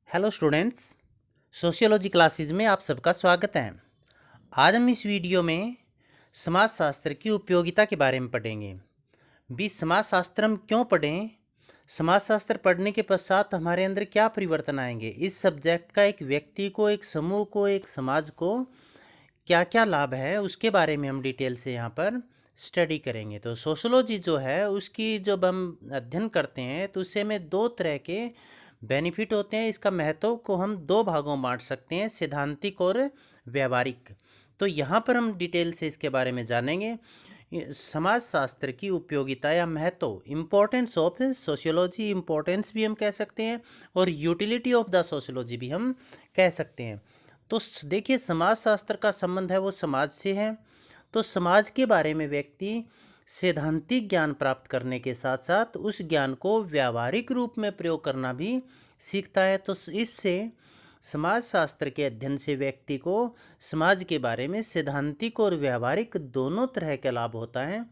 Hello students, sociology classes में आप सबका स्वागत है। आज हम इस वीडियो में समाजशास्त्र की उपयोगिता के बारे में पढ़ेंगे। समाजशास्त्र हम क्यों पढ़ें, समाजशास्त्र पढ़ने के पश्चात हमारे अंदर क्या परिवर्तन आएंगे, इस सब्जेक्ट का एक व्यक्ति को, एक समूह को, एक समाज को क्या क्या लाभ है, उसके बारे में हम डिटेल से यहाँ पर स्टडी करेंगे। तो सोशियोलॉजी जो है उसकी जब हम अध्ययन करते हैं तो उससे हमें दो तरह के बेनिफिट होते हैं। इसका महत्व को हम दो भागों में बांट सकते हैं, सैद्धांतिक और व्यवहारिक। तो यहाँ पर हम डिटेल से इसके बारे में जानेंगे। समाजशास्त्र की उपयोगिता या महत्व, इम्पोर्टेंस ऑफ सोशियोलॉजी, इम्पोर्टेंस भी हम कह सकते हैं और यूटिलिटी ऑफ द सोशियोलॉजी भी हम कह सकते हैं। तो देखिए, समाजशास्त्र का संबंध है वो समाज से है। तो समाज के बारे में व्यक्ति सैद्धांतिक ज्ञान प्राप्त करने के साथ साथ उस ज्ञान को व्यावहारिक रूप में प्रयोग करना भी सीखता है। तो इससे समाजशास्त्र के अध्ययन से व्यक्ति को समाज के बारे में सैद्धांतिक और व्यावहारिक दोनों तरह का लाभ होता है।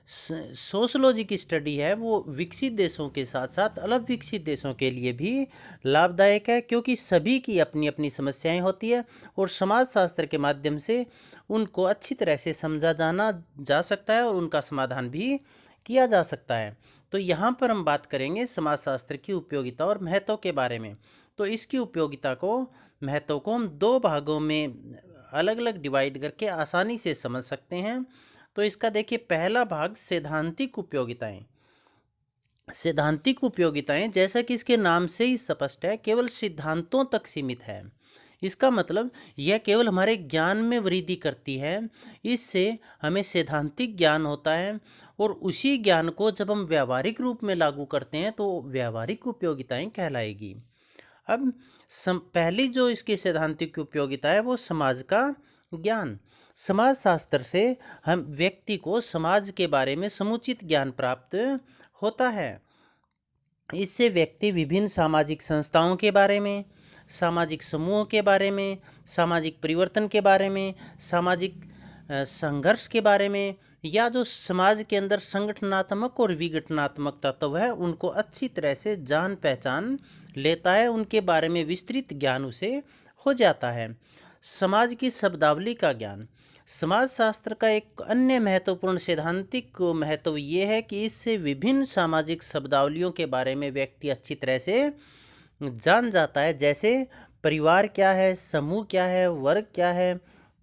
सोशलॉजी की स्टडी है वो विकसित देशों के साथ साथ अलग विकसित देशों के लिए भी लाभदायक है, क्योंकि सभी की अपनी अपनी समस्याएं होती है और समाजशास्त्र के माध्यम से उनको अच्छी तरह से समझा जाना जा सकता है और उनका समाधान भी किया जा सकता है। तो यहाँ पर हम बात करेंगे समाजशास्त्र की उपयोगिता और महत्व के बारे में। तो इसकी उपयोगिता को, महत्व को हम दो भागों में अलग अलग डिवाइड करके आसानी से समझ सकते हैं। तो इसका देखिए, पहला भाग सैद्धांतिक उपयोगिताएं। सैद्धांतिक उपयोगिताएं, जैसा कि इसके नाम से ही स्पष्ट है, केवल सिद्धांतों तक सीमित है। इसका मतलब यह केवल हमारे ज्ञान में वृद्धि करती है। इससे हमें सैद्धांतिक ज्ञान होता है और उसी ज्ञान को जब हम व्यावहारिक रूप में लागू करते हैं तो व्यावहारिक उपयोगिताएं कहलाएगी। अब पहली जो इसकी सैद्धांतिक उपयोगिता है वो समाज का ज्ञान। समाजशास्त्र से हम व्यक्ति को समाज के बारे में समुचित ज्ञान प्राप्त होता है। इससे व्यक्ति विभिन्न सामाजिक संस्थाओं के बारे में, सामाजिक समूहों के बारे में, सामाजिक परिवर्तन के बारे में, सामाजिक संघर्ष के बारे में, या जो समाज के अंदर संगठनात्मक और विघटनात्मक तत्व है उनको अच्छी तरह से जान पहचान लेता है, उनके बारे में विस्तृत ज्ञान उसे हो जाता है। समाज की शब्दावली का ज्ञान, समाजशास्त्र का एक अन्य महत्वपूर्ण सैद्धांतिक महत्व ये है कि इससे विभिन्न सामाजिक शब्दावलियों के बारे में व्यक्ति अच्छी तरह से जान जाता है। जैसे परिवार क्या है, समूह क्या है, वर्ग क्या है,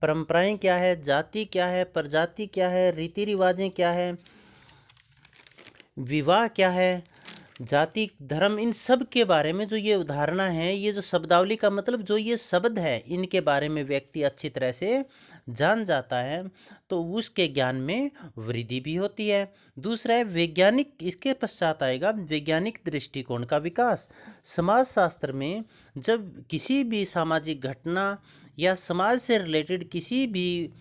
परंपराएं क्या है, जाति क्या है, प्रजाति क्या है, रीति रिवाजें क्या है, विवाह क्या है, जाति, धर्म, इन सब के बारे में जो ये उदाहरणा है, ये जो शब्दावली का मतलब जो ये शब्द है, इनके बारे में व्यक्ति अच्छी तरह से जान जाता है तो उसके ज्ञान में वृद्धि भी होती है। दूसरा है वैज्ञानिक, इसके पश्चात आएगा वैज्ञानिक दृष्टिकोण का विकास। समाजशास्त्र में जब किसी भी सामाजिक घटना या समाज से रिलेटेड किसी भी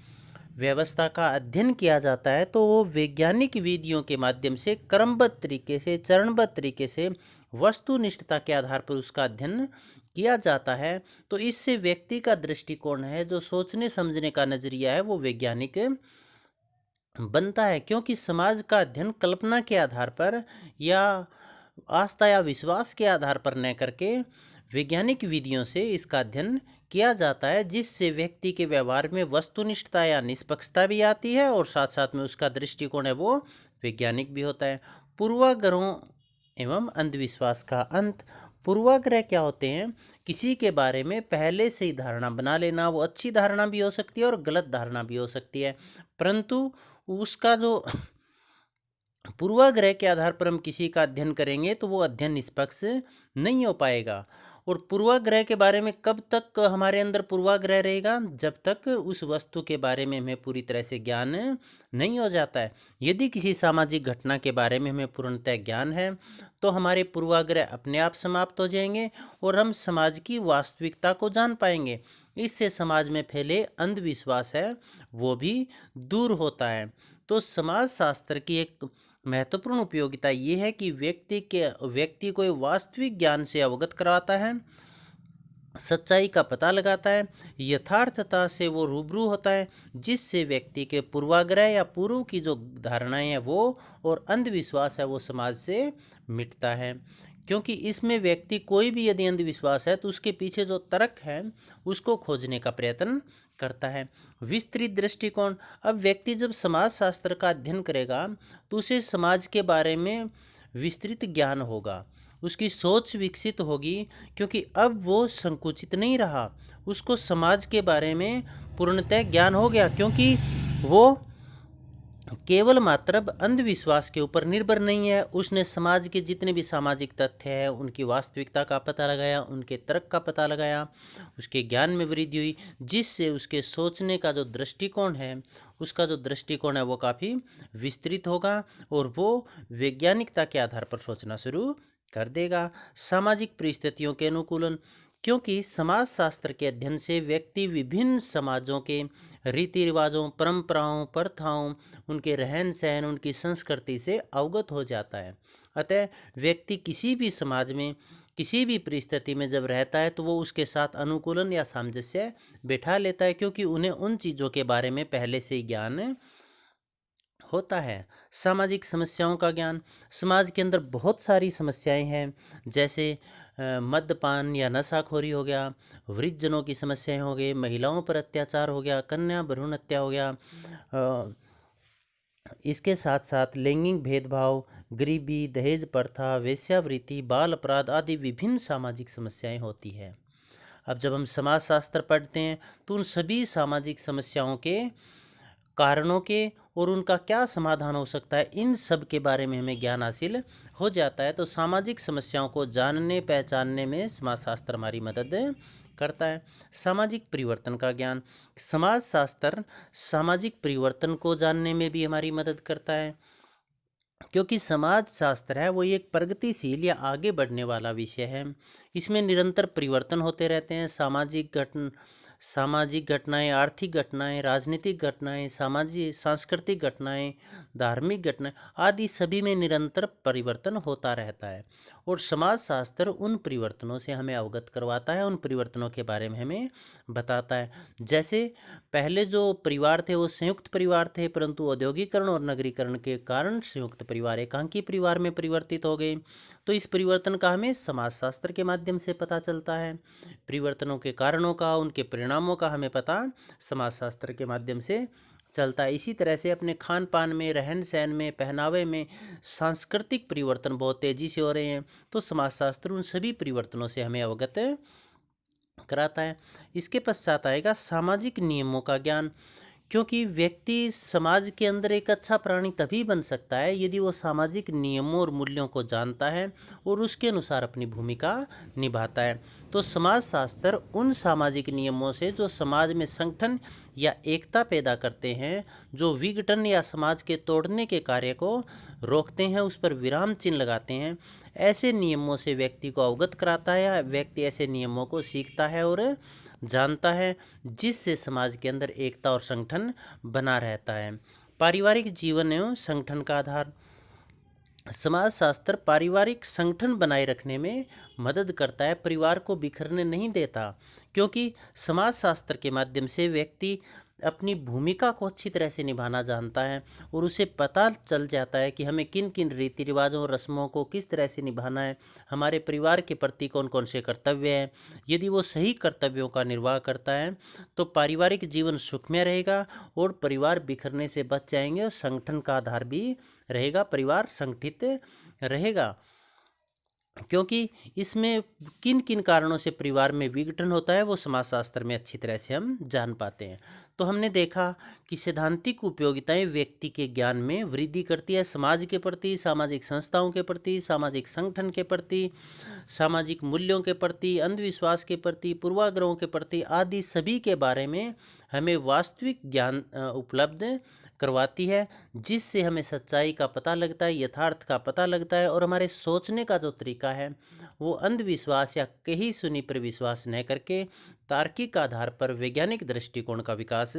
व्यवस्था का अध्ययन किया जाता है तो वो वैज्ञानिक विधियों के माध्यम से क्रमबद्ध तरीके से, चरणबद्ध तरीके से, वस्तुनिष्ठता के आधार पर उसका अध्ययन किया जाता है। तो इससे व्यक्ति का दृष्टिकोण है, जो सोचने समझने का नजरिया है, वो वैज्ञानिक बनता है, क्योंकि समाज का अध्ययन कल्पना के आधार पर या आस्था या विश्वास के आधार पर न करके वैज्ञानिक विधियों से इसका अध्ययन किया जाता है, जिससे व्यक्ति के व्यवहार में वस्तुनिष्ठता या निष्पक्षता भी आती है और साथ साथ में उसका दृष्टिकोण है वो वैज्ञानिक भी होता है। पूर्वाग्रहों एवं अंधविश्वास का अंत। पूर्वाग्रह क्या होते हैं? किसी के बारे में पहले से ही धारणा बना लेना। वो अच्छी धारणा भी हो सकती है और गलत धारणा भी हो सकती है, परंतु उसका जो पूर्वाग्रह के आधार पर हम किसी का अध्ययन करेंगे तो वो अध्ययन निष्पक्ष नहीं हो पाएगा। और पूर्वाग्रह के बारे में कब तक हमारे अंदर पूर्वाग्रह रहेगा? जब तक उस वस्तु के बारे में हमें पूरी तरह से ज्ञान नहीं हो जाता है। यदि किसी सामाजिक घटना के बारे में हमें पूर्णतः ज्ञान है तो हमारे पूर्वाग्रह अपने आप समाप्त हो जाएंगे और हम समाज की वास्तविकता को जान पाएंगे। इससे समाज में फैले अंधविश्वास है वो भी दूर होता है। तो समाजशास्त्र की एक महत्वपूर्ण उपयोगिता ये है कि व्यक्ति को वास्तविक ज्ञान से अवगत करवाता है, सच्चाई का पता लगाता है, यथार्थता से वो रूबरू होता है, जिससे व्यक्ति के पूर्वाग्रह या पूर्व की जो धारणाएं हैं वो और अंधविश्वास है वो समाज से मिटता है। क्योंकि इसमें व्यक्ति कोई भी यदि अंधविश्वास है तो उसके पीछे जो तर्क है उसको खोजने का प्रयत्न करता है। विस्तृत दृष्टिकोण, अब व्यक्ति जब समाज शास्त्र का अध्ययन करेगा तो उसे समाज के बारे में विस्तृत ज्ञान होगा, उसकी सोच विकसित होगी, क्योंकि अब वो संकुचित नहीं रहा, उसको समाज के बारे में पूर्णतः ज्ञान हो गया, क्योंकि वो केवल मात्र अब अंधविश्वास के ऊपर निर्भर नहीं है। उसने समाज के जितने भी सामाजिक तथ्य हैं उनकी वास्तविकता का पता लगाया, उनके तर्क का पता लगाया, उसके ज्ञान में वृद्धि हुई, जिससे उसके सोचने का जो दृष्टिकोण है, उसका जो दृष्टिकोण है वो काफ़ी विस्तृत होगा और वो वैज्ञानिकता के आधार पर सोचना शुरू कर देगा। सामाजिक परिस्थितियों के अनुकूलन, क्योंकि समाजशास्त्र के अध्ययन से व्यक्ति विभिन्न समाजों के रीति रिवाजों, परंपराओं, प्रथाओं, उनके रहन सहन, उनकी संस्कृति से अवगत हो जाता है। अतः व्यक्ति किसी भी समाज में किसी भी परिस्थिति में जब रहता है तो वो उसके साथ अनुकूलन या सामंजस्य बैठा लेता है, क्योंकि उन्हें उन चीज़ों के बारे में पहले से ही ज्ञान होता है। सामाजिक समस्याओं का ज्ञान, समाज के अंदर बहुत सारी समस्याएं हैं, जैसे मद्यपान या नशाखोरी हो गया, वृद्धजनों की समस्याएं हो गई, महिलाओं पर अत्याचार हो गया, कन्या भ्रूण हत्या हो गया, इसके साथ साथ लैंगिक भेदभाव, गरीबी, दहेज प्रथा, वेश्यावृत्ति, बाल अपराध आदि विभिन्न सामाजिक समस्याएं होती है। अब जब हम समाजशास्त्र पढ़ते हैं तो उन सभी सामाजिक समस्याओं के कारणों के और उनका क्या समाधान हो सकता है, इन सब के बारे में हमें ज्ञान हासिल हो जाता है। तो सामाजिक समस्याओं को जानने पहचानने में समाजशास्त्र हमारी मदद करता है। सामाजिक परिवर्तन का ज्ञान, समाजशास्त्र सामाजिक परिवर्तन को जानने में भी हमारी मदद करता है, क्योंकि समाज शास्त्र है वो एक प्रगतिशील या आगे बढ़ने वाला विषय है। इसमें निरंतर परिवर्तन होते रहते हैं। सामाजिक घटनाएं, आर्थिक घटनाएं, राजनीतिक घटनाएं, सामाजिक सांस्कृतिक घटनाएं, धार्मिक घटनाएं आदि सभी में निरंतर परिवर्तन होता रहता है और समाज शास्त्र उन परिवर्तनों से हमें अवगत करवाता है, उन परिवर्तनों के बारे में हमें बताता है। जैसे पहले जो परिवार थे वो संयुक्त परिवार थे, परंतु औद्योगिकरण और नगरीकरण के कारण संयुक्त परिवार एकांकी परिवार में परिवर्तित हो गए। तो इस परिवर्तन का हमें समाजशास्त्र के माध्यम से पता चलता है। परिवर्तनों के कारणों का, उनके परिणामों का हमें पता समाजशास्त्र के माध्यम से चलता है। इसी तरह से अपने खान पान में, रहन सहन में, पहनावे में सांस्कृतिक परिवर्तन बहुत तेज़ी से हो रहे हैं, तो समाजशास्त्र उन सभी परिवर्तनों से हमें अवगत कराता है। इसके पश्चात आएगा सामाजिक नियमों का ज्ञान, क्योंकि व्यक्ति समाज के अंदर एक अच्छा प्राणी तभी बन सकता है यदि वो सामाजिक नियमों और मूल्यों को जानता है और उसके अनुसार अपनी भूमिका निभाता है। तो समाजशास्त्र उन सामाजिक नियमों से जो समाज में संगठन या एकता पैदा करते हैं, जो विघटन या समाज के तोड़ने के कार्य को रोकते हैं, उस पर विराम चिन्ह लगाते हैं, ऐसे नियमों से व्यक्ति को अवगत कराता है। व्यक्ति ऐसे नियमों को सीखता है और जानता है, जिससे समाज के अंदर एकता और संगठन बना रहता है। पारिवारिक जीवन एवं संगठन का आधार, समाजशास्त्र पारिवारिक संगठन बनाए रखने में मदद करता है, परिवार को बिखरने नहीं देता, क्योंकि समाजशास्त्र के माध्यम से व्यक्ति अपनी भूमिका को अच्छी तरह से निभाना जानता है और उसे पता चल जाता है कि हमें किन किन रीति रिवाजों और रस्मों को किस तरह से निभाना है, हमारे परिवार के प्रति कौन कौन से कर्तव्य हैं। यदि वो सही कर्तव्यों का निर्वाह करता है तो पारिवारिक जीवन सुखमय रहेगा और परिवार बिखरने से बच जाएंगे और संगठन का आधार भी रहेगा, परिवार संगठित रहेगा। क्योंकि इसमें किन किन कारणों से परिवार में विघटन होता है वो समाजशास्त्र में अच्छी तरह से हम जान पाते हैं। तो हमने देखा कि सैद्धांतिक उपयोगिताएं व्यक्ति के ज्ञान में वृद्धि करती है, समाज के प्रति, सामाजिक संस्थाओं के प्रति, सामाजिक संगठन के प्रति, सामाजिक मूल्यों के प्रति, अंधविश्वास के प्रति, पूर्वाग्रहों के प्रति आदि सभी के बारे में हमें वास्तविक ज्ञान उपलब्ध करवाती है, जिससे हमें सच्चाई का पता लगता है, यथार्थ का पता लगता है और हमारे सोचने का जो तरीका है वो अंधविश्वास या कही सुनी पर विश्वास न करके तार्किक आधार पर वैज्ञानिक दृष्टिकोण का विकास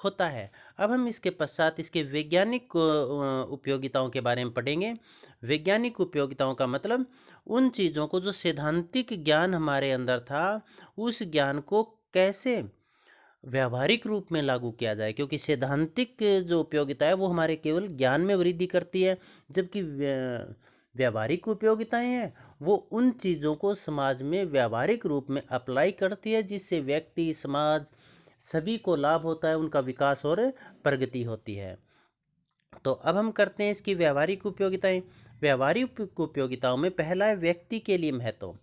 होता है। अब हम इसके पश्चात इसके वैज्ञानिक उपयोगिताओं के बारे में पढ़ेंगे। वैज्ञानिक उपयोगिताओं का मतलब उन चीज़ों को जो सैद्धांतिक ज्ञान हमारे अंदर था उस ज्ञान को कैसे व्यावहारिक रूप में लागू किया जाए, क्योंकि सैद्धांतिक जो उपयोगिता है वो हमारे केवल ज्ञान में वृद्धि करती है, जबकि व्यावहारिक उपयोगिताएं हैं वो उन चीज़ों को समाज में व्यावहारिक रूप में अप्लाई करती है, जिससे व्यक्ति, समाज सभी को लाभ होता है, उनका विकास और प्रगति होती है। तो अब हम करते हैं इसकी व्यावहारिक उपयोगिताएं। व्यावहारिक उपयोगिताओं में पहला है व्यक्ति के लिए महत्व,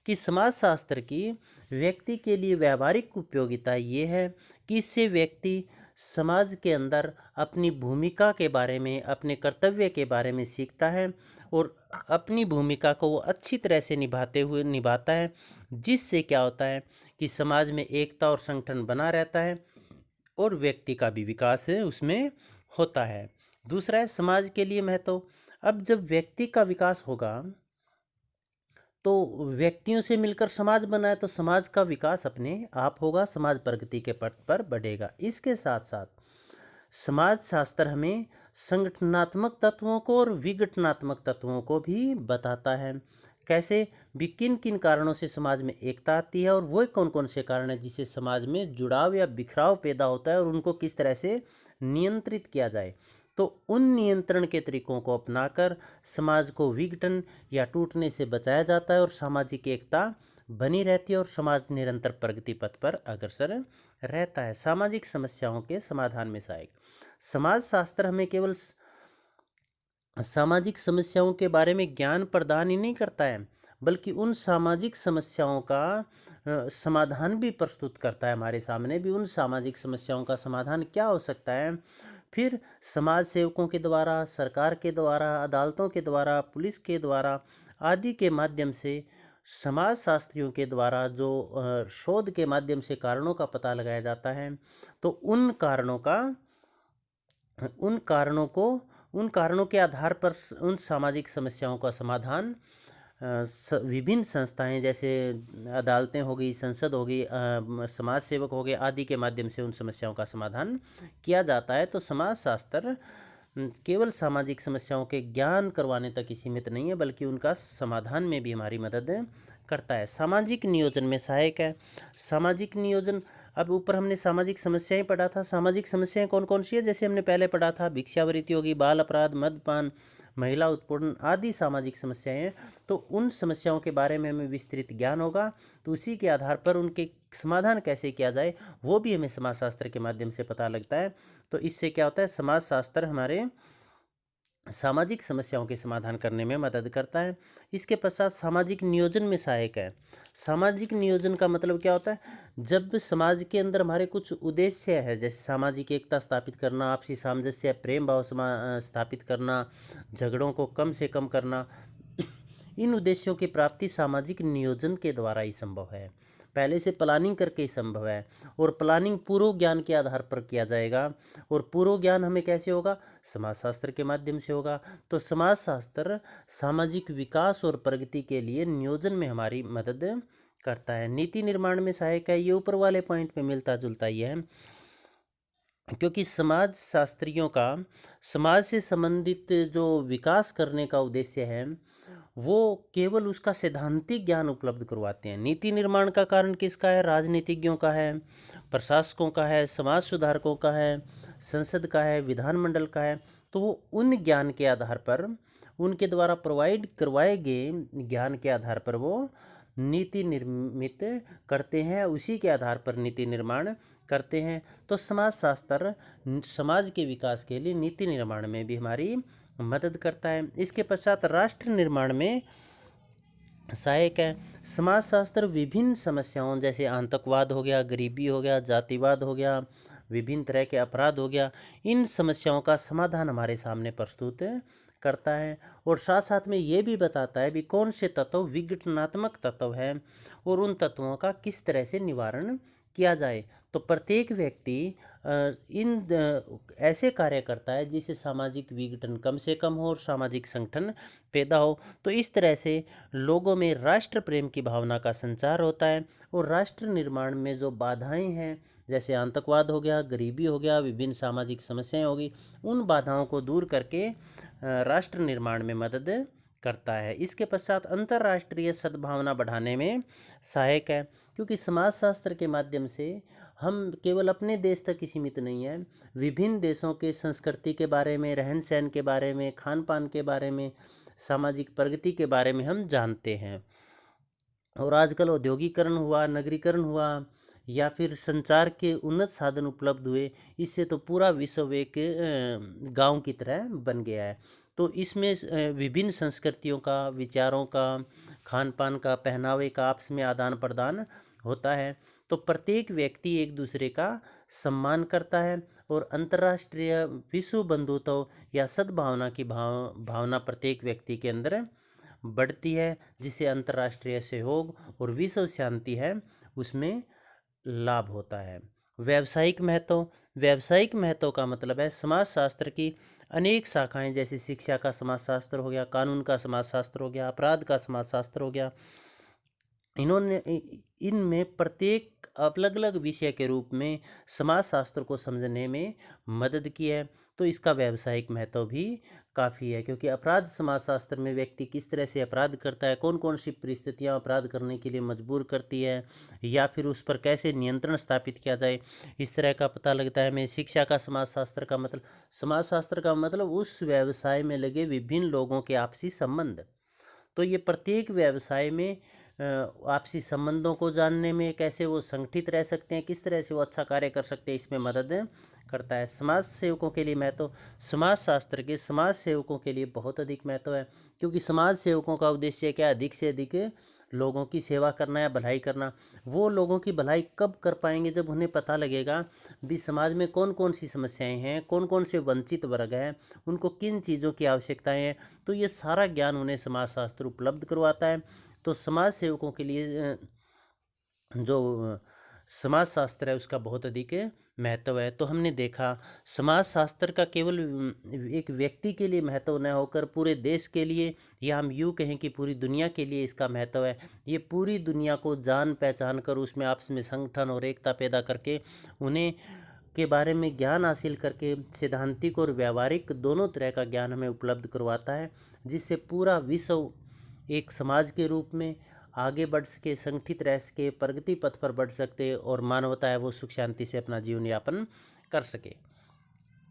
कि समाजशास्त्र की व्यक्ति के लिए व्यावहारिक उपयोगिता ये है कि इससे व्यक्ति समाज के अंदर अपनी भूमिका के बारे में, अपने कर्तव्य के बारे में सीखता है और अपनी भूमिका को वो अच्छी तरह से निभाता है, जिससे क्या होता है कि समाज में एकता और संगठन बना रहता है और व्यक्ति का भी विकास उसमें होता है। दूसरा है समाज के लिए महत्व। अब जब व्यक्ति का विकास होगा तो व्यक्तियों से मिलकर समाज बना है, तो समाज का विकास अपने आप होगा, समाज प्रगति के पथ पर बढ़ेगा। इसके साथ साथ समाज शास्त्र हमें संगठनात्मक तत्वों को और विघटनात्मक तत्वों को भी बताता है। कैसे भी किन किन कारणों से समाज में एकता आती है और वो कौन कौन से कारण है जिससे समाज में जुड़ाव या बिखराव पैदा होता है और उनको किस तरह से नियंत्रित किया जाए। तो उन नियंत्रण के तरीकों को अपनाकर समाज को विघटन या टूटने से बचाया जाता है और सामाजिक एकता बनी रहती है और समाज निरंतर प्रगति पथ पर अग्रसर रहता है। सामाजिक समस्याओं के समाधान में सहायक। समाज शास्त्र हमें केवल सामाजिक समस्याओं के बारे में ज्ञान प्रदान ही नहीं करता है, बल्कि उन सामाजिक समस्याओं का समाधान भी प्रस्तुत करता है हमारे सामने भी। उन सामाजिक समस्याओं का समाधान क्या हो सकता है, फिर समाज सेवकों के द्वारा, सरकार के द्वारा, अदालतों के द्वारा, पुलिस के द्वारा आदि के माध्यम से, समाज शास्त्रियों के द्वारा जो शोध के माध्यम से कारणों का पता लगाया जाता है, तो उन कारणों के आधार पर उन सामाजिक समस्याओं का समाधान विभिन्न संस्थाएं जैसे अदालतें हो गई, संसद हो गई, समाज सेवक हो गए आदि के माध्यम से उन समस्याओं का समाधान किया जाता है। तो समाज शास्त्र केवल सामाजिक समस्याओं के ज्ञान करवाने तक ही सीमित नहीं है, बल्कि उनका समाधान में भी हमारी मदद करता है। सामाजिक नियोजन में सहायक है। सामाजिक नियोजन, अब ऊपर हमने सामाजिक समस्याएं पढ़ा था। सामाजिक समस्याएं कौन कौन सी है, जैसे हमने पहले पढ़ा था भिक्षावृत्ति होगी, बाल अपराध, मद्यपान, महिला उत्पीड़न आदि सामाजिक समस्याएं हैं। तो उन समस्याओं के बारे में हमें विस्तृत ज्ञान होगा, तो उसी के आधार पर उनके समाधान कैसे किया जाए वो भी हमें समाजशास्त्र के माध्यम से पता लगता है। तो इससे क्या होता है, समाजशास्त्र हमारे सामाजिक समस्याओं के समाधान करने में मदद करता है। इसके पश्चात सामाजिक नियोजन में सहायक है। सामाजिक नियोजन का मतलब क्या होता है, जब समाज के अंदर हमारे कुछ उद्देश्य है, जैसे सामाजिक एकता स्थापित करना, आपसी सामंजस्य, प्रेम भाव स्थापित करना, झगड़ों को कम से कम करना, इन उद्देश्यों की प्राप्ति सामाजिक नियोजन के द्वारा ही संभव है। पहले से प्लानिंग करके ही संभव है, और प्लानिंग पूर्व ज्ञान के आधार पर किया जाएगा। और पूर्व ज्ञान हमें कैसे होगा, समाजशास्त्र के माध्यम से होगा। तो समाजशास्त्र सामाजिक विकास और प्रगति के लिए नियोजन में हमारी मदद करता है। नीति निर्माण में सहायक है। ये ऊपर वाले पॉइंट पे मिलता जुलता ही है, क्योंकि समाज शास्त्रियों का समाज से संबंधित जो विकास करने का उद्देश्य है वो केवल उसका सैद्धांतिक ज्ञान उपलब्ध करवाते हैं। नीति निर्माण का कारण किसका है, राजनीतिज्ञों का है, प्रशासकों का है, समाज सुधारकों का है, संसद का है, विधानमंडल का है। तो वो उन ज्ञान के आधार पर, उनके द्वारा प्रोवाइड करवाए गए ज्ञान के आधार पर वो नीति निर्मित करते हैं, उसी के आधार पर नीति निर्माण करते हैं। तो समाज शास्त्र समाज के विकास के लिए नीति निर्माण में भी हमारी मदद करता है। इसके पश्चात राष्ट्र निर्माण में सहायक है। समाजशास्त्र विभिन्न समस्याओं जैसे आतंकवाद हो गया, गरीबी हो गया, जातिवाद हो गया, विभिन्न तरह के अपराध हो गया, इन समस्याओं का समाधान हमारे सामने प्रस्तुत करता है। और साथ साथ में ये भी बताता है भी कौन से तत्व विघटनात्मक तत्व हैं और उन तत्वों का किस तरह से निवारण किया जाए। तो प्रत्येक व्यक्ति ऐसे कार्य करता है जिससे सामाजिक विघटन कम से कम हो और सामाजिक संगठन पैदा हो। तो इस तरह से लोगों में राष्ट्र प्रेम की भावना का संचार होता है और राष्ट्र निर्माण में जो बाधाएं हैं, जैसे आतंकवाद हो गया, गरीबी हो गया, विभिन्न सामाजिक समस्याएं होगी, उन बाधाओं को दूर करके राष्ट्र निर्माण में मदद करता है। इसके पश्चात अंतर्राष्ट्रीय सद्भावना बढ़ाने में सहायक है, क्योंकि समाजशास्त्र के माध्यम से हम केवल अपने देश तक ही सीमित नहीं है, विभिन्न देशों के संस्कृति के बारे में, रहन सहन के बारे में, खान पान के बारे में, सामाजिक प्रगति के बारे में हम जानते हैं। और आजकल औद्योगिकरण हुआ, नगरीकरण हुआ, या फिर संचार के उन्नत साधन उपलब्ध हुए, इससे तो पूरा विश्व एक गांव की तरह बन गया है। तो इसमें विभिन्न संस्कृतियों का, विचारों का, खान पान का, पहनावे का आपस में आदान प्रदान होता है। तो प्रत्येक व्यक्ति एक दूसरे का सम्मान करता है और अंतर्राष्ट्रीय विश्व बंधुत्व या सद्भावना की भावना प्रत्येक व्यक्ति के अंदर बढ़ती है, जिससे अंतर्राष्ट्रीय सहयोग और विश्व शांति है उसमें लाभ होता है। व्यावसायिक महत्व, व्यावसायिक महत्व का मतलब है समाजशास्त्र की अनेक शाखाएं, जैसे शिक्षा का समाजशास्त्र हो गया, कानून का समाजशास्त्र हो गया, अपराध का समाजशास्त्र हो गया। इनमें प्रत्येक अलग अलग विषय के रूप में समाजशास्त्र को समझने में मदद की है। तो इसका व्यावसायिक महत्व भी काफ़ी है, क्योंकि अपराध समाजशास्त्र में व्यक्ति किस तरह से अपराध करता है, कौन कौन सी परिस्थितियां अपराध करने के लिए मजबूर करती है, या फिर उस पर कैसे नियंत्रण स्थापित किया जाए, इस तरह का पता लगता है। मैं शिक्षा का समाजशास्त्र का मतलब, समाजशास्त्र का मतलब उस व्यवसाय में लगे विभिन्न लोगों के आपसी संबंध। तो ये प्रत्येक व्यवसाय में आपसी संबंधों को जानने में, कैसे वो संगठित रह सकते हैं, किस तरह से वो अच्छा कार्य कर सकते हैं, इसमें मदद करता है। समाज सेवकों के लिए महत्व, समाजशास्त्र के समाज सेवकों के लिए बहुत अधिक महत्व है, क्योंकि समाज सेवकों का उद्देश्य क्या, अधिक से अधिक लोगों की सेवा करना या भलाई करना। वो लोगों की भलाई कब कर पाएंगे, जब उन्हें पता लगेगा भी समाज में कौन कौन सी समस्याएं हैं, कौन कौन से वंचित वर्ग हैं, उनको किन चीज़ों की आवश्यकताएं हैं। तो ये सारा ज्ञान उन्हें समाजशास्त्र उपलब्ध करवाता है। तो समाज सेवकों के लिए जो समाजशास्त्र है उसका बहुत अधिक महत्व है। तो हमने देखा समाजशास्त्र का केवल एक व्यक्ति के लिए महत्व न होकर पूरे देश के लिए, या हम यूँ कहें कि पूरी दुनिया के लिए इसका महत्व है। ये पूरी दुनिया को जान पहचान कर उसमें आपस में संगठन और एकता पैदा करके, उन्हें के बारे में ज्ञान हासिल करके सैद्धांतिक और व्यावहारिक दोनों तरह का ज्ञान हमें उपलब्ध करवाता है, जिससे पूरा विश्व एक समाज के रूप में आगे बढ़ सके, संगठित रह सके, प्रगति पथ पर बढ़ सकते, और मानवता है वो सुख शांति से अपना जीवन यापन कर सके।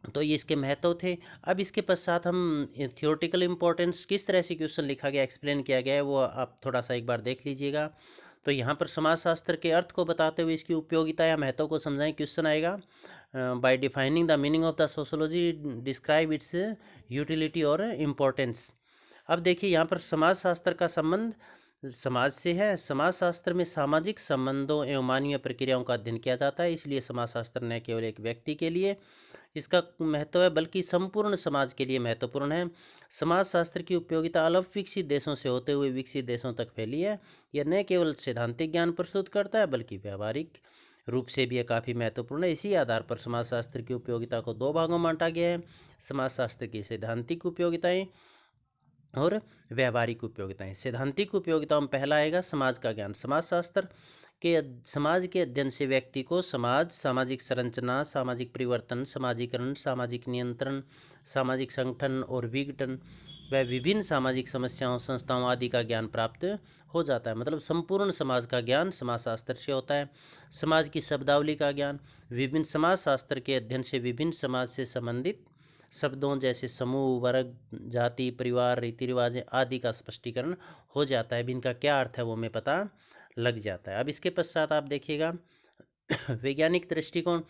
तो ये इसके महत्व थे। अब इसके पश्चात हम थियोरेटिकल इम्पोर्टेंस, किस तरह से क्वेश्चन लिखा गया, एक्सप्लेन किया गया है, वो आप थोड़ा सा एक बार देख लीजिएगा। तो यहाँ पर समाजशास्त्र के अर्थ को बताते हुए इसकी उपयोगिता या महत्व को समझाएं, क्वेश्चन आएगा। Bye defining the meaning of the sociology describe it's utility और इम्पोर्टेंस। अब देखिए यहाँ पर समाजशास्त्र का संबंध समाज से है। समाजशास्त्र में सामाजिक संबंधों एवं मानवीय प्रक्रियाओं का अध्ययन किया जाता है, इसलिए समाजशास्त्र न केवल एक व्यक्ति के लिए इसका महत्व है, बल्कि संपूर्ण समाज के लिए महत्वपूर्ण है। समाजशास्त्र की उपयोगिता अल्प विकसित देशों से होते हुए विकसित देशों तक फैली है। यह न केवल सैद्धांतिक ज्ञान प्रस्तुत करता है, बल्कि व्यावहारिक रूप से भी यह काफ़ी महत्वपूर्ण है। इसी आधार पर समाजशास्त्र की उपयोगिता को दो भागों में बांटा गया है: समाजशास्त्र की सैद्धांतिक उपयोगिताएं और व्यावहारिक उपयोगिताएं। सैद्धांतिक उपयोगिताओं में पहला आएगा समाज का ज्ञान। समाजशास्त्र के समाज के अध्ययन से व्यक्ति को समाज, सामाजिक संरचना, सामाजिक परिवर्तन, समाजीकरण, सामाजिक नियंत्रण, सामाजिक संगठन और विघटन व विभिन्न सामाजिक समस्याओं, संस्थाओं आदि का ज्ञान प्राप्त हो जाता है। मतलब संपूर्ण समाज का ज्ञान समाजशास्त्र से होता है। समाज की शब्दावली का ज्ञान, विभिन्न समाजशास्त्र के अध्ययन से विभिन्न समाज से संबंधित शब्दों जैसे समूह, वर्ग, जाति, परिवार, रीति रिवाज आदि का स्पष्टीकरण हो जाता है। भी इनका क्या अर्थ है वो हमें पता लग जाता है। अब इसके पश्चात आप देखिएगा वैज्ञानिक दृष्टिकोण।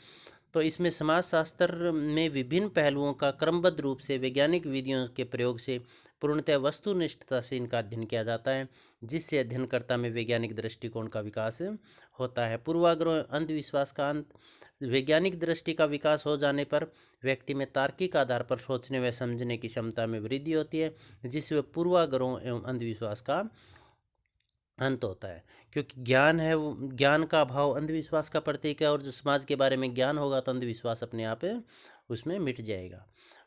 तो इसमें समाजशास्त्र में विभिन्न पहलुओं का क्रमबद्ध रूप से वैज्ञानिक विधियों के प्रयोग से पूर्णतः वस्तुनिष्ठता से इनका अध्ययन किया जाता है, जिससे अध्ययनकर्ता में वैज्ञानिक दृष्टिकोण का विकास होता है। पूर्वाग्रह, अंधविश्वास का अंत। वैज्ञानिक दृष्टि का विकास हो जाने पर व्यक्ति में तार्किक आधार पर सोचने व समझने की क्षमता में वृद्धि होती है, जिससे पूर्वाग्रहों एवं अंधविश्वास का अंत होता है। क्योंकि ज्ञान है, वो ज्ञान का अभाव अंधविश्वास का प्रतीक है, और जो समाज के बारे में ज्ञान होगा तो अंधविश्वास अपने आप उसमें मिट जाएगा।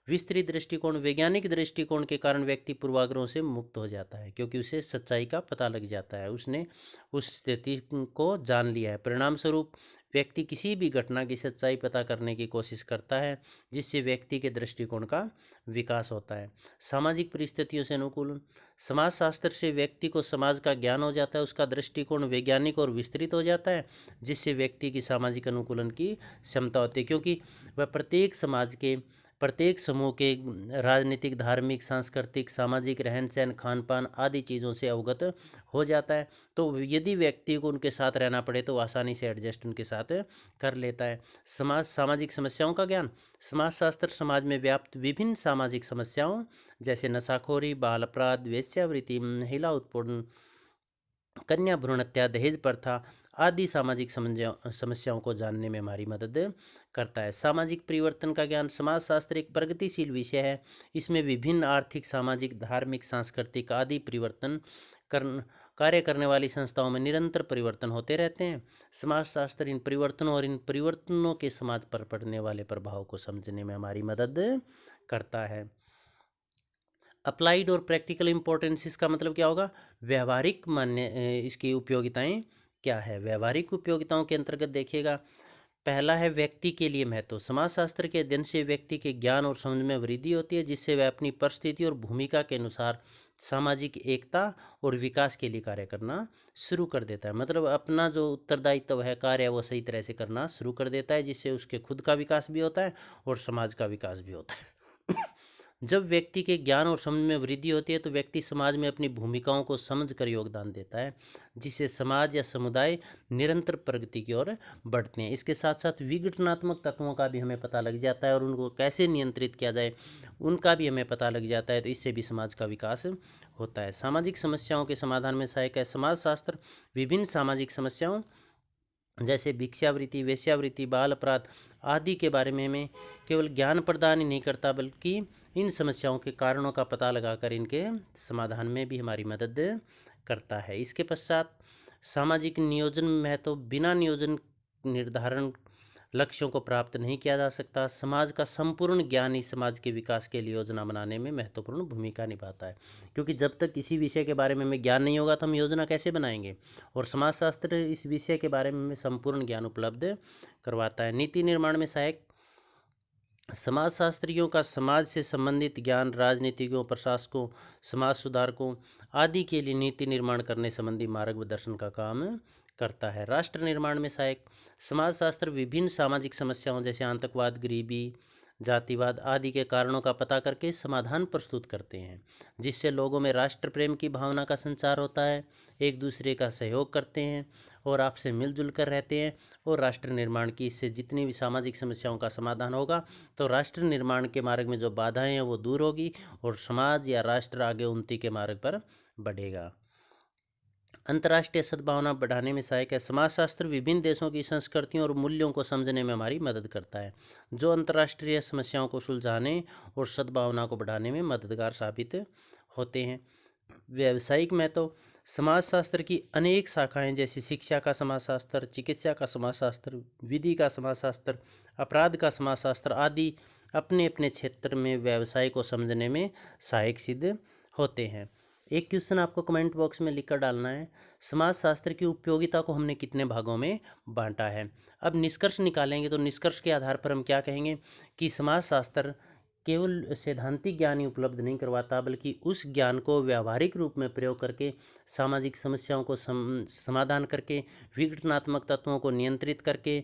विस्तृत दृष्टिकोण, वैज्ञानिक दृष्टिकोण के कारण व्यक्ति पूर्वाग्रहों से मुक्त हो जाता है, क्योंकि उसे सच्चाई का पता लग जाता है, उसने उस स्थिति को जान लिया है। परिणाम स्वरूप व्यक्ति किसी भी घटना की सच्चाई पता करने की कोशिश करता है, जिससे व्यक्ति के दृष्टिकोण का विकास होता है। सामाजिक परिस्थितियों से अनुकूलन, समाजशास्त्र से व्यक्ति को समाज का ज्ञान हो जाता है, उसका दृष्टिकोण वैज्ञानिक और विस्तृत हो जाता है, जिससे व्यक्ति की सामाजिक अनुकूलन की क्षमता होती है, क्योंकि वह प्रत्येक समाज के प्रत्येक समूह के राजनीतिक, धार्मिक, सांस्कृतिक, सामाजिक, रहन सहन, खान पान आदि चीज़ों से अवगत हो जाता है। तो यदि व्यक्ति को उनके साथ रहना पड़े तो आसानी से एडजस्ट उनके साथ कर लेता है। सामाजिक समस्याओं का ज्ञान। समाजशास्त्र समाज में व्याप्त विभिन्न सामाजिक समस्याओं जैसे नशाखोरी, बाल अपराध, वेश्यावृत्ति, महिला उत्पीड़न, कन्या भ्रूण हत्या, दहेज प्रथा आदि सामाजिक समस्याओं को जानने में हमारी मदद करता है। सामाजिक परिवर्तन का ज्ञान। समाजशास्त्र एक प्रगतिशील विषय है। इसमें विभिन्न आर्थिक, सामाजिक, धार्मिक, सांस्कृतिक आदि परिवर्तन कार्य करने वाली संस्थाओं में निरंतर परिवर्तन होते रहते हैं। समाजशास्त्र इन परिवर्तनों और इन परिवर्तनों के समाज पर पड़ने वाले प्रभाव को समझने में हमारी मदद करता है। अप्लाइड और प्रैक्टिकल इम्पोर्टेंस, इसका मतलब क्या होगा? व्यवहारिक मान्य इसकी उपयोगिताएं क्या है? व्यवहारिक उपयोगिताओं के अंतर्गत देखिएगा, पहला है व्यक्ति के लिए महत्व। समाजशास्त्र के अध्ययन से व्यक्ति के ज्ञान और समझ में वृद्धि होती है, जिससे वह अपनी परिस्थिति और भूमिका के अनुसार सामाजिक एकता और विकास के लिए कार्य करना शुरू कर देता है। मतलब अपना जो उत्तरदायित्व है, कार्य है, वो सही तरह से करना शुरू कर देता है, जिससे उसके खुद का विकास भी होता है और समाज का विकास भी होता है। जब व्यक्ति के ज्ञान और समझ में वृद्धि होती है तो व्यक्ति समाज में अपनी भूमिकाओं को समझकर योगदान देता है, जिससे समाज या समुदाय निरंतर प्रगति की ओर बढ़ते हैं। इसके साथ साथ विघटनात्मक तत्वों का भी हमें पता लग जाता है और उनको कैसे नियंत्रित किया जाए उनका भी हमें पता लग जाता है, तो इससे भी समाज का विकास होता है। सामाजिक समस्याओं के समाधान में सहायक है। समाजशास्त्र विभिन्न सामाजिक समस्याओं जैसे भिक्षावृत्ति, वेश्यावृत्ति, बाल अपराध आदि के बारे में हमें केवल ज्ञान प्रदान ही नहीं करता, बल्कि इन समस्याओं के कारणों का पता लगाकर इनके समाधान में भी हमारी मदद करता है। इसके पश्चात सामाजिक नियोजन में है, तो बिना नियोजन निर्धारण लक्ष्यों को प्राप्त नहीं किया जा सकता। समाज का संपूर्ण ज्ञान ही समाज के विकास के लिए योजना बनाने में महत्वपूर्ण भूमिका निभाता है, क्योंकि जब तक किसी विषय के बारे में हमें ज्ञान नहीं होगा तो हम योजना कैसे बनाएंगे। और समाजशास्त्र इस विषय के बारे में हमें संपूर्ण ज्ञान उपलब्ध करवाता है। नीति निर्माण में सहायक। समाजशास्त्रियों का समाज से संबंधित ज्ञान राजनीतिज्ञों, प्रशासकों, समाज सुधारकों आदि के लिए नीति निर्माण करने संबंधी मार्गदर्शन का काम करता है। राष्ट्र निर्माण में सहायक। समाजशास्त्र विभिन्न सामाजिक समस्याओं जैसे आतंकवाद, गरीबी, जातिवाद आदि के कारणों का पता करके समाधान प्रस्तुत करते हैं, जिससे लोगों में राष्ट्र प्रेम की भावना का संचार होता है, एक दूसरे का सहयोग करते हैं और आपसे मिलजुल कर रहते हैं। और राष्ट्र निर्माण की इससे जितनी भी सामाजिक समस्याओं का समाधान होगा तो राष्ट्र निर्माण के मार्ग में जो बाधाएं हैं वो दूर होगी और समाज या राष्ट्र आगे उन्नति के मार्ग पर बढ़ेगा। अंतर्राष्ट्रीय सद्भावना बढ़ाने में सहायक है। समाजशास्त्र विभिन्न देशों की संस्कृतियों और मूल्यों को समझने में हमारी मदद करता है, जो अंतर्राष्ट्रीय समस्याओं को सुलझाने और सद्भावना को बढ़ाने में मददगार साबित होते हैं। व्यावसायिक महत्व। समाजशास्त्र की अनेक शाखाएं जैसे शिक्षा का समाजशास्त्र, चिकित्सा का समाजशास्त्र, विधि का समाजशास्त्र, अपराध का समाजशास्त्र आदि अपने अपने क्षेत्र में व्यवसाय को समझने में सहायक सिद्ध होते हैं। एक क्वेश्चन आपको कमेंट बॉक्स में लिखकर डालना है, समाजशास्त्र की उपयोगिता को हमने कितने भागों में बांटा है। अब निष्कर्ष निकालेंगे, तो निष्कर्ष के आधार पर हम क्या कहेंगे कि समाजशास्त्र केवल सैद्धांतिक ज्ञान ही उपलब्ध नहीं करवाता, बल्कि उस ज्ञान को व्यावहारिक रूप में प्रयोग करके सामाजिक समस्याओं को समाधान करके, विघटनात्मक तत्वों को नियंत्रित करके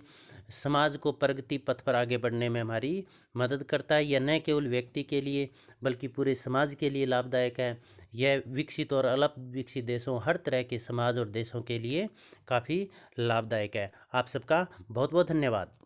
समाज को प्रगति पथ पर आगे बढ़ने में हमारी मदद करता है। यह न केवल व्यक्ति के लिए बल्कि पूरे समाज के लिए लाभदायक है। यह विकसित और अल्प विकसित देशों, हर तरह के समाज और देशों के लिए काफ़ी लाभदायक है। आप सबका बहुत बहुत धन्यवाद।